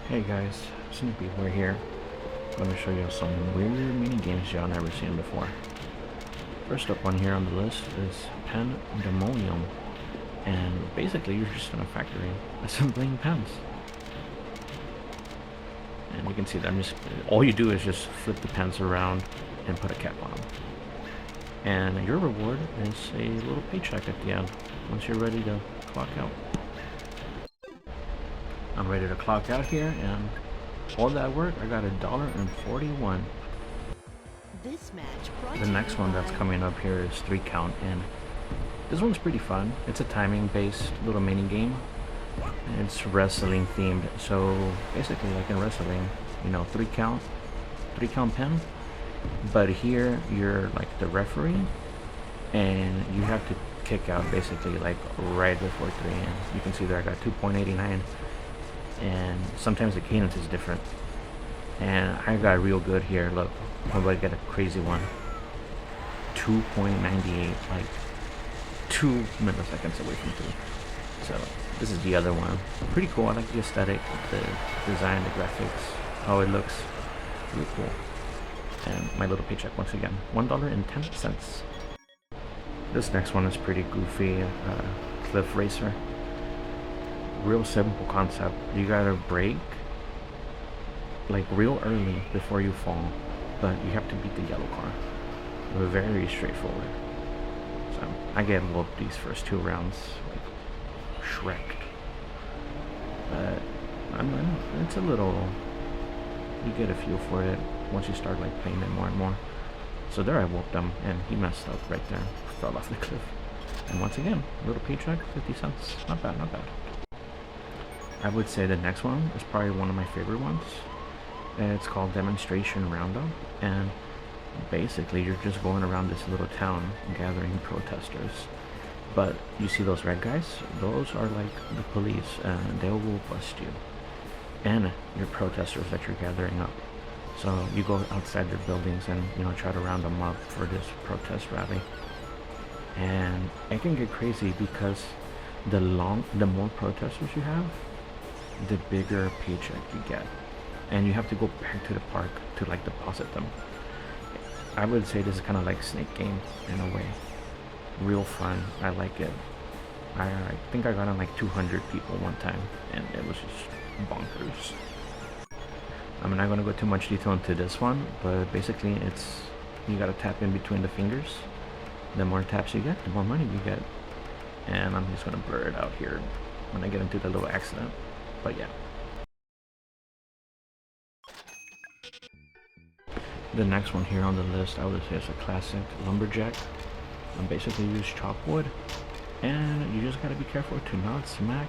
Hey guys, Snoopy, we're here. I'm going to show you some weird mini games y'all never seen before. First up on here on the list is Pandemonium, and basically you're just in a factory assembling pens. And you can see that all you do is just flip the pens around and put a cap on them. And your reward is a little paycheck at the end once you're ready to clock out. I'm ready to clock out here, and all that work, I got $1.41. This match The next one that's coming up here is 3 count, and this one's pretty fun. It's a timing based little mini game. It's wrestling themed, so basically like in wrestling, you know, 3 count pin, but here you're like the referee and you have to kick out basically like right before 3, and you can see there I got 2.89, and sometimes the cadence is different, and I got real good here. Look, I'm about to get a crazy one. 2.98, like 2 milliseconds away from 3. So this is the other one. Pretty cool. I like the aesthetic, the design, the graphics, how it looks. Really cool. And my little paycheck once again, $1.10. This next one is pretty goofy. Cliff Racer. Real simple concept. You gotta brake like real early before you fall, but you have to beat the yellow car. Very straightforward. So I get whooped these first 2 rounds, like Shrek. But it's a little. You get a feel for it once you start like playing it more and more. So there I whooped him, and he messed up right there, fell off the cliff. And once again, little paycheck, 50 cents. Not bad, not bad. I would say the next one is probably one of my favorite ones. It's called Demonstration Roundup, and basically you're just going around this little town gathering protesters. But you see those red guys? Those are like the police, and they will bust you and your protesters that you're gathering up. So you go outside their buildings and, you know, try to round them up for this protest rally. And it can get crazy because the more protesters you have, the bigger paycheck you get, and you have to go back to the park to like deposit them. I would say this is kind of like Snake Game in a way. Real fun. I like it. I think I got on like 200 people one time, and it was just bonkers. I'm not going to go too much detail into this one, but basically it's, you got to tap in between the fingers. The more taps you get, the more money you get. And I'm just going to blur it out here when I get into the little accident. But yeah. The next one here on the list, I would say is a classic lumberjack. Basically you just chop wood, and you just gotta be careful to not smack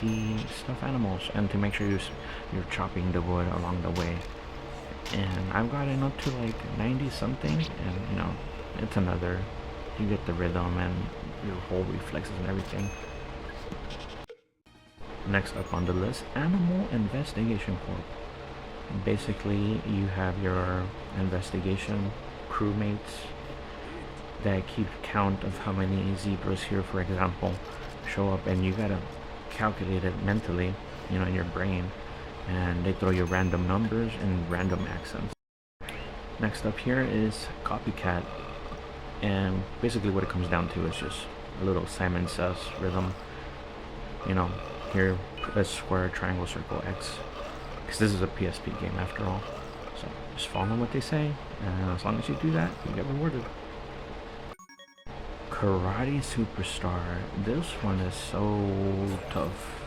the stuffed animals, and to make sure you're chopping the wood along the way. And I've gotten up to like 90 something, and you know, it's another, you get the rhythm and your whole reflexes and everything. Next up on the list, Animal Investigation Corp. Basically you have your investigation crewmates that keep count of how many zebras here, for example, show up, and you gotta calculate it mentally, you know, in your brain, and they throw you random numbers and random accents. Next up here is Copycat, and basically what it comes down to is just a little Simon Says rhythm. You know, here, press square, triangle, circle, X, because this is a PSP game after all. So just follow what they say, and as long as you do that, you get rewarded. Karate Superstar. This one is so tough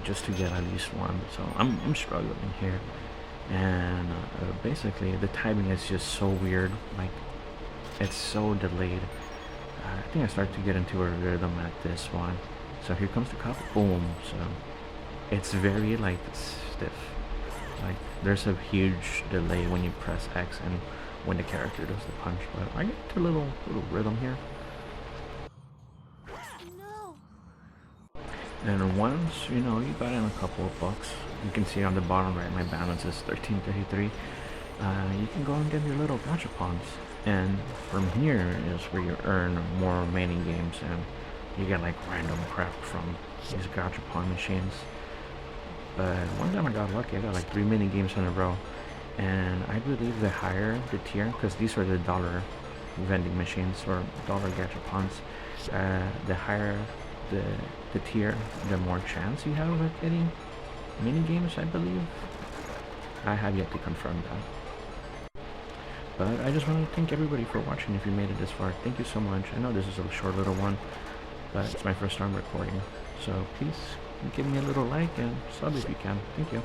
just to get at least one, so I'm struggling here. And basically the timing is just so weird, like it's so delayed. I think I start to get into a rhythm at this one. So here comes the cop, boom. So it's very like stiff, like there's a huge delay when you press X and when the character does the punch, but I get a little rhythm here. And once, you know, you got in a couple of bucks, you can see on the bottom right, my balance is 1333. You can go and get your little gachapons. And from here is where you earn more mini games, and you get like random crap from these gachapon machines. But one time I got lucky. I got like 3 mini games in a row, and I believe the higher the tier, because these are the dollar vending machines or dollar gachapons, the higher the the tier, the more chance you have of getting mini games. I believe. I have yet to confirm that. But I just want to thank everybody for watching. If you made it this far, thank you so much. I know this is a short little one, but it's my first time recording. So please give me a little like and sub if you can. Thank you.